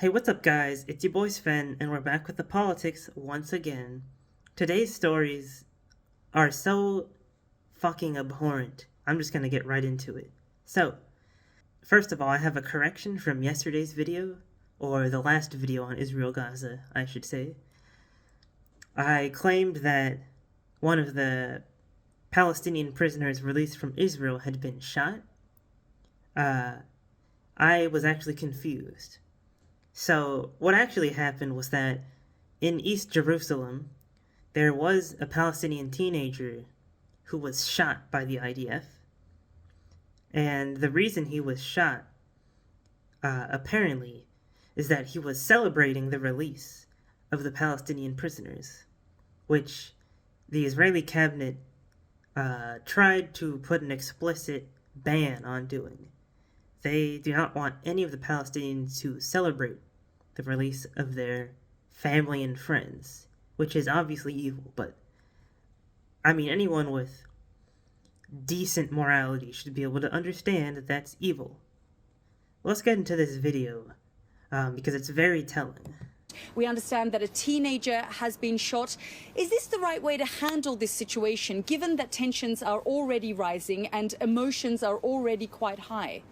Hey, what's up, guys? It's your boy Sven, and we're back with the politics once again. Today's stories are so fucking abhorrent. I'm just gonna get right into it. So, first of all, I have a correction from yesterday's video, or the last video on Israel Gaza, I should say. I claimed that one of the Palestinian prisoners released from Israel had been shot. I was actually confused. So, what actually happened was that in East Jerusalem, there was a Palestinian teenager who was shot by the IDF. And the reason he was shot, apparently, is that he was celebrating the release of the Palestinian prisoners, which the Israeli cabinet tried to put an explicit ban on doing. They do not want any of the Palestinians to celebrate the release of their family and friends, which is obviously evil, but I mean, anyone with decent morality should be able to understand that that's evil. Let's get into this video, because it's very telling. We understand that a teenager has been shot. Is this the right way to handle this situation, given that tensions are already rising and emotions are already quite high?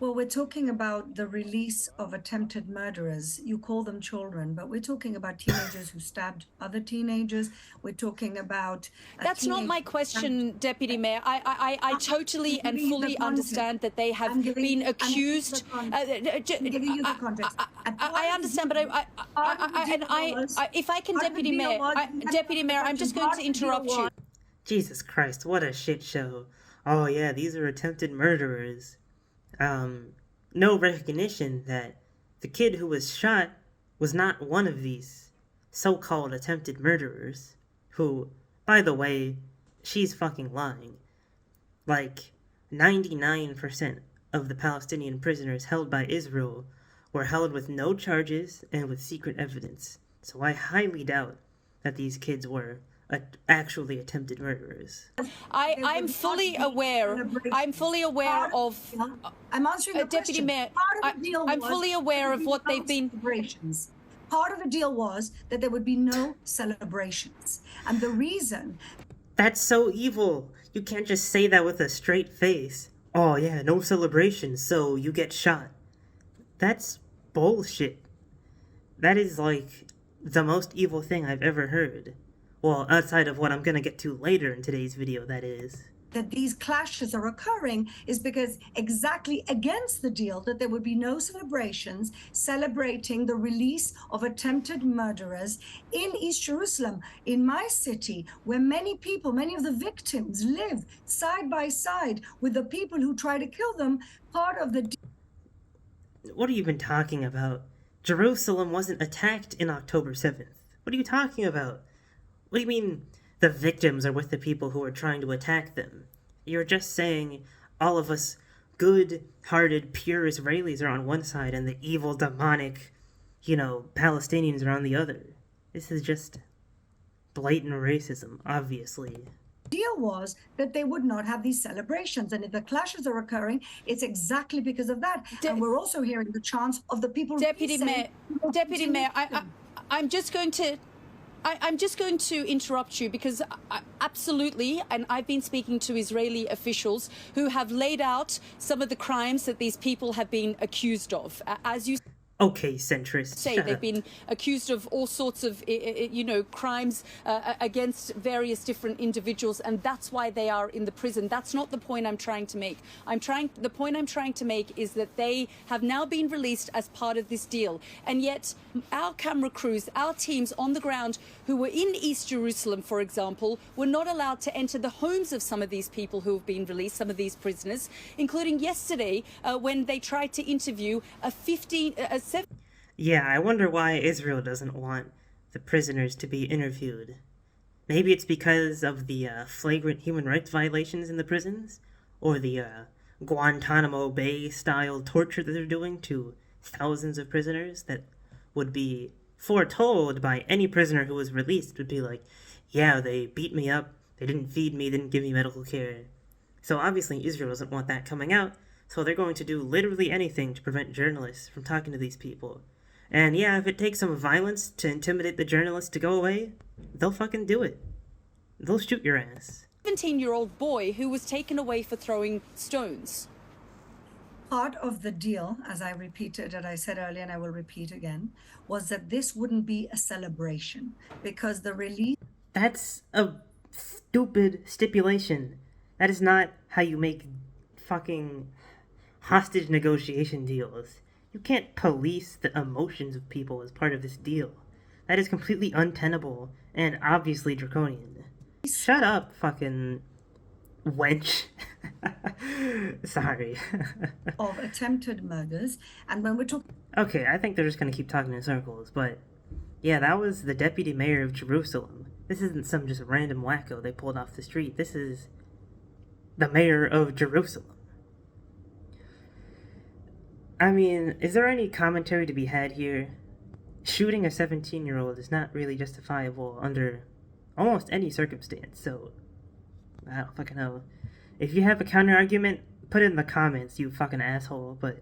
Well, we're talking about the release of attempted murderers. You call them children, but we're talking about teenagers who stabbed other teenagers. We're talking about... That's not my question, Deputy Mayor. I totally and fully understand that they have been accused. I'm giving you the context. I understand, but if I can, Deputy Mayor, I'm just going to interrupt you. Jesus Christ, what a shit show. Oh yeah, these are attempted murderers. No recognition that the kid who was shot was not one of these so-called attempted murderers, who, by the way, she's fucking lying. Like, 99% of the Palestinian prisoners held by Israel were held with no charges and with secret evidence, so I highly doubt that these kids were actually attempted murderers. I'm fully aware of... I'm answering the Deputy question. Mayor, I'm fully aware of what they've been... Part of the deal was that there would be no celebrations. And the reason... That's so evil. You can't just say that with a straight face. Oh yeah, no celebrations, so you get shot. That's bullshit. That is like the most evil thing I've ever heard. Well, outside of what I'm gonna get to later in today's video, that is. That these clashes are occurring is because exactly against the deal that there would be no celebrations celebrating the release of attempted murderers in East Jerusalem, in my city, where many people, many of the victims live side by side with the people who try to kill them. Part of the... What are you even talking about? Jerusalem wasn't attacked in October 7th. What are you talking about? What do you mean the victims are with the people who are trying to attack them? You're just saying all of us good-hearted, pure Israelis are on one side and the evil, demonic, Palestinians are on the other. This is just blatant racism, obviously. Deal was that they would not have these celebrations, and if the clashes are occurring, it's exactly because of that. And we're also hearing the chants of the people... Deputy Mayor, I'm just going to interrupt you because absolutely, and I've been speaking to Israeli officials who have laid out some of the crimes that these people have been accused of. As you Okay, centrist. say, they've been accused of all sorts of, crimes against various different individuals, and that's why they are in the prison. That's not the point I'm trying to make. The point I'm trying to make is that they have now been released as part of this deal, and yet our camera crews, our teams on the ground who were in East Jerusalem, for example, were not allowed to enter the homes of some of these people who have been released, some of these prisoners, including yesterday when they tried to interview Yeah, I wonder why Israel doesn't want the prisoners to be interviewed. Maybe it's because of the flagrant human rights violations in the prisons? Or the Guantanamo Bay-style torture that they're doing to thousands of prisoners that would be foretold by any prisoner who was released would be like, yeah, they beat me up, they didn't feed me, didn't give me medical care. So obviously Israel doesn't want that coming out, So they're going to do literally anything to prevent journalists from talking to these people. And yeah, if it takes some violence to intimidate the journalists to go away, they'll fucking do it. They'll shoot your ass. 17-year-old boy who was taken away for throwing stones. Part of the deal, as I repeated, and I said earlier, and I will repeat again, was that this wouldn't be a celebration because the release. That's a stupid stipulation. That is not how you make fucking hostage negotiation deals. You can't police the emotions of people as part of this deal. That is completely untenable and obviously draconian. Shut up, fucking wench. Sorry. Of attempted murders, and when we're talking. Okay, I think they're just gonna keep talking in circles, but yeah, that was the deputy mayor of Jerusalem. This isn't some just random wacko they pulled off the street. This is the mayor of Jerusalem. I mean, is there any commentary to be had here? Shooting a 17-year-old is not really justifiable under almost any circumstance, so I don't fucking know. If you have a counter argument, put it in the comments, you fucking asshole, but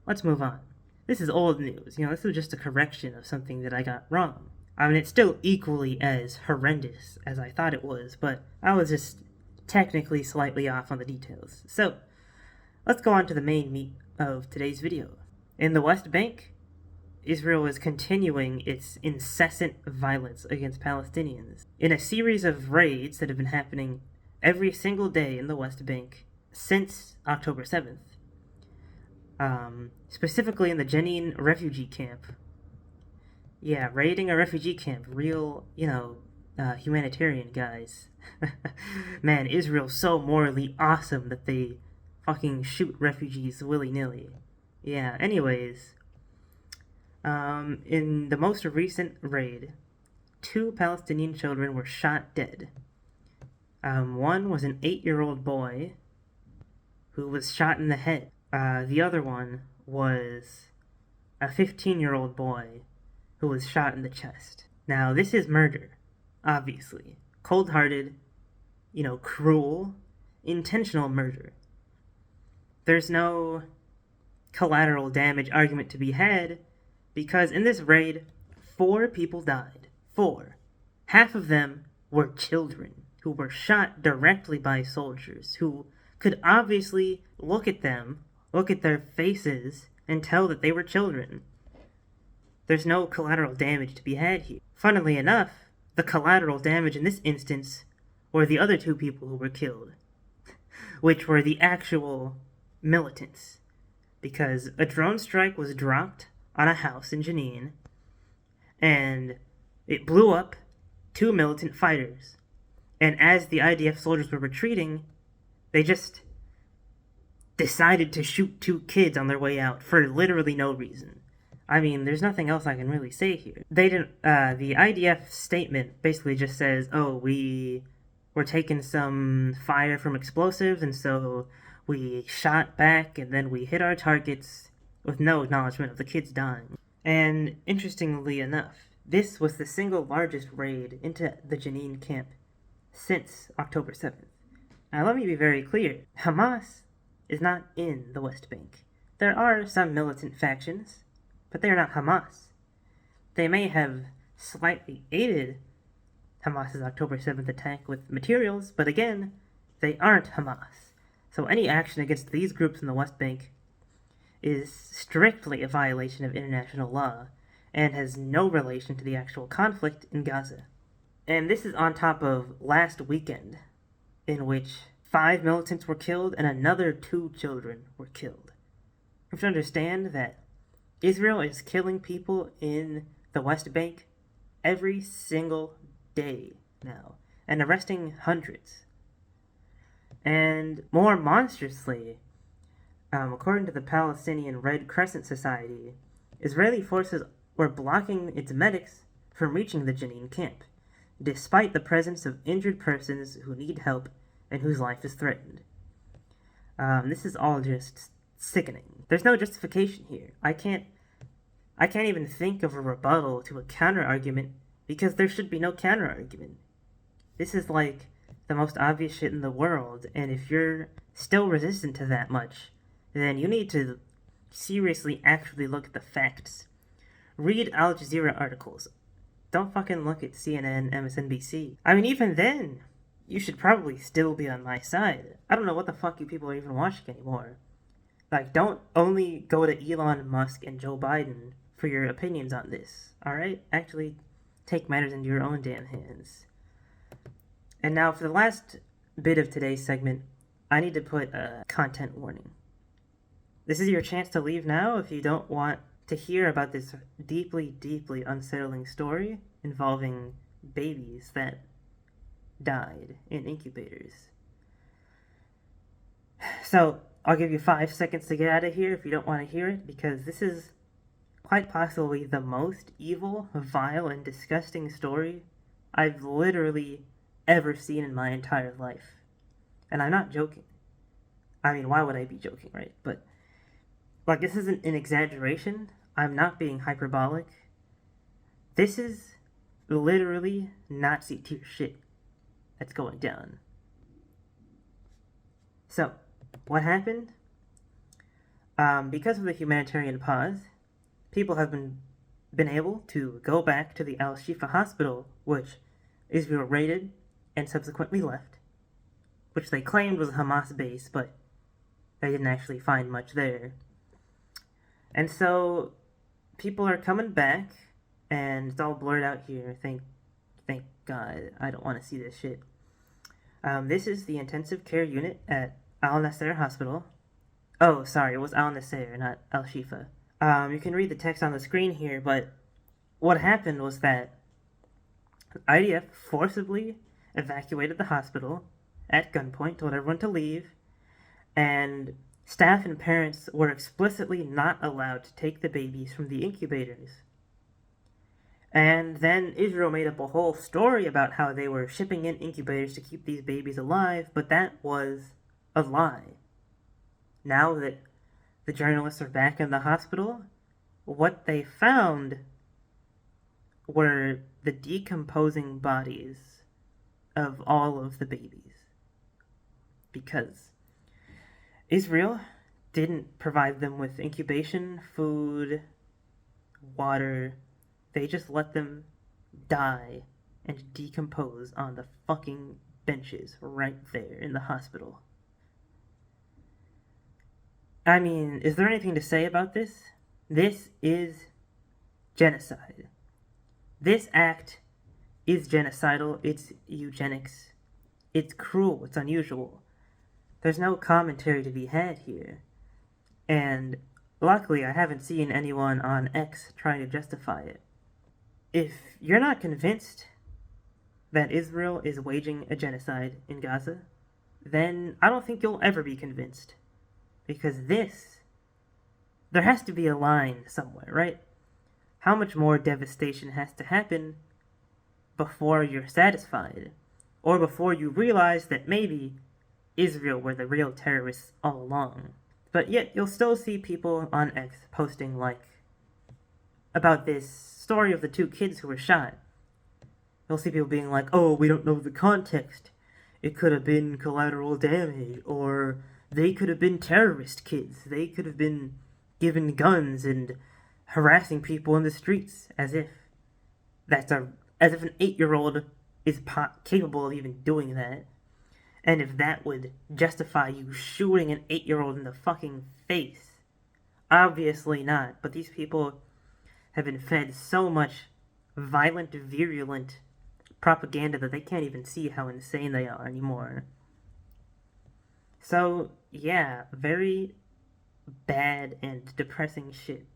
let's move on. This is old news, this is just a correction of something that I got wrong. I mean, it's still equally as horrendous as I thought it was, but I was just technically slightly off on the details. So, let's go on to the main meat of today's video. In the West Bank, Israel is continuing its incessant violence against Palestinians. In a series of raids that have been happening every single day in the West Bank since October 7th. Specifically in the Jenin refugee camp. Yeah, raiding a refugee camp. Real, humanitarian guys. Man, Israel's so morally awesome that they fucking shoot refugees willy-nilly. Yeah, anyways. In the most recent raid, 2 Palestinian children were shot dead. One was an 8-year-old boy who was shot in the head. The other one was a 15-year-old boy who was shot in the chest. Now, this is murder, obviously. Cold-hearted, cruel, intentional murder. There's no collateral damage argument to be had because in this raid, 4 people died. 4. Half of them were children who were shot directly by soldiers who could obviously look at their faces, and tell that they were children. There's no collateral damage to be had here. Funnily enough, the collateral damage in this instance were the other 2 people who were killed, which were the actual militants, because a drone strike was dropped on a house in Jenin, and it blew up 2 militant fighters. And as the IDF soldiers were retreating, they just decided to shoot 2 kids on their way out for literally no reason. I mean, there's nothing else I can really say here. They didn't, the IDF statement basically just says, oh, we were taking some fire from explosives, and so we shot back, and then we hit our targets with no acknowledgement of the kids dying. And interestingly enough, this was the single largest raid into the Jenin camp since October 7th. Now let me be very clear, Hamas is not in the West Bank. There are some militant factions, but they are not Hamas. They may have slightly aided Hamas's October 7th attack with materials, but again, they aren't Hamas. So any action against these groups in the West Bank is strictly a violation of international law and has no relation to the actual conflict in Gaza. And this is on top of last weekend, in which 5 militants were killed and another 2 children were killed. You have to understand that Israel is killing people in the West Bank every single day now, and arresting hundreds. And more monstrously, according to the Palestinian Red Crescent Society, Israeli forces were blocking its medics from reaching the Jenin camp, despite the presence of injured persons who need help and whose life is threatened. This is all just sickening. There's no justification here. I can't even think of a rebuttal to a counter-argument because there should be no counter-argument. This is like the most obvious shit in the world, and if you're still resistant to that much, then you need to seriously actually look at the facts. Read Al Jazeera articles. Don't fucking look at CNN, MSNBC. I mean, even then, you should probably still be on my side. I don't know what the fuck you people are even watching anymore. Like, don't only go to Elon Musk and Joe Biden for your opinions on this, alright? Actually, take matters into your own damn hands. And now, for the last bit of today's segment, I need to put a content warning. This is your chance to leave now if you don't want to hear about this deeply, deeply unsettling story involving babies that died in incubators. So, I'll give you 5 seconds to get out of here if you don't want to hear it, because this is quite possibly the most evil, vile, and disgusting story I've literally ever seen in my entire life. And I'm not joking. I mean, why would I be joking, right? But, like, this isn't an exaggeration. I'm not being hyperbolic. This is literally Nazi tier shit that's going down. So, what happened? Because of the humanitarian pause, people have been able to go back to the Al-Shifa hospital, which Israel raided and subsequently left, which they claimed was a Hamas base, but they didn't actually find much there. And so people are coming back, and it's all blurred out here. Thank God. I don't want to see this shit. This is the intensive care unit at Al-Nasser Hospital. Oh, sorry, it was Al-Nasser, not Al-Shifa. You can read the text on the screen here, but what happened was that IDF forcibly evacuated the hospital at gunpoint, told everyone to leave, and staff and parents were explicitly not allowed to take the babies from the incubators. And then Israel made up a whole story about how they were shipping in incubators to keep these babies alive, but that was a lie. Now that the journalists are back in the hospital, what they found were the decomposing bodies of all of the babies. Because Israel didn't provide them with incubation, food, water. They just let them die and decompose on the fucking benches right there in the hospital. I mean, is there anything to say about this? This is genocide. This act is genocidal. It's eugenics. It's cruel. It's unusual. There's no commentary to be had here. And luckily, I haven't seen anyone on X trying to justify it. If you're not convinced that Israel is waging a genocide in Gaza, then I don't think you'll ever be convinced. Because there has to be a line somewhere, right? How much more devastation has to happen before you're satisfied? Or before you realize that maybe Israel were the real terrorists all along? But yet, you'll still see people on X posting, like, about this story of the 2 kids who were shot. You'll see people being like, oh, we don't know the context. It could have been collateral damage, or they could have been terrorist kids. They could have been given guns and harassing people in the streets, as if an 8-year-old is capable of even doing that. And if that would justify you shooting an 8-year-old in the fucking face. Obviously not. But these people have been fed so much violent, virulent propaganda that they can't even see how insane they are anymore. So, yeah, very bad and depressing shit.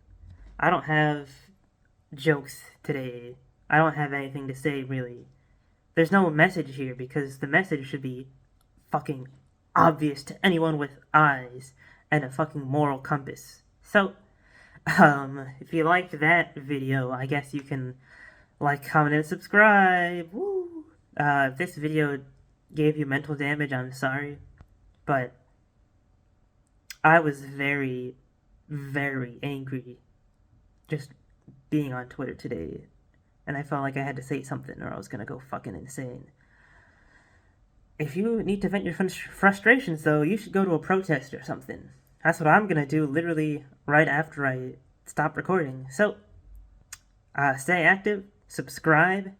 I don't have jokes today. I don't have anything to say, really. There's no message here, because the message should be fucking obvious to anyone with eyes and a fucking moral compass. So, if you liked that video, I guess you can like, comment, and subscribe. Woo! If this video gave you mental damage, I'm sorry. But I was very, very angry just being on Twitter today. And I felt like I had to say something or I was gonna go fucking insane. If you need to vent your frustrations, though, you should go to a protest or something. That's what I'm gonna do literally right after I stop recording. So, stay active, subscribe,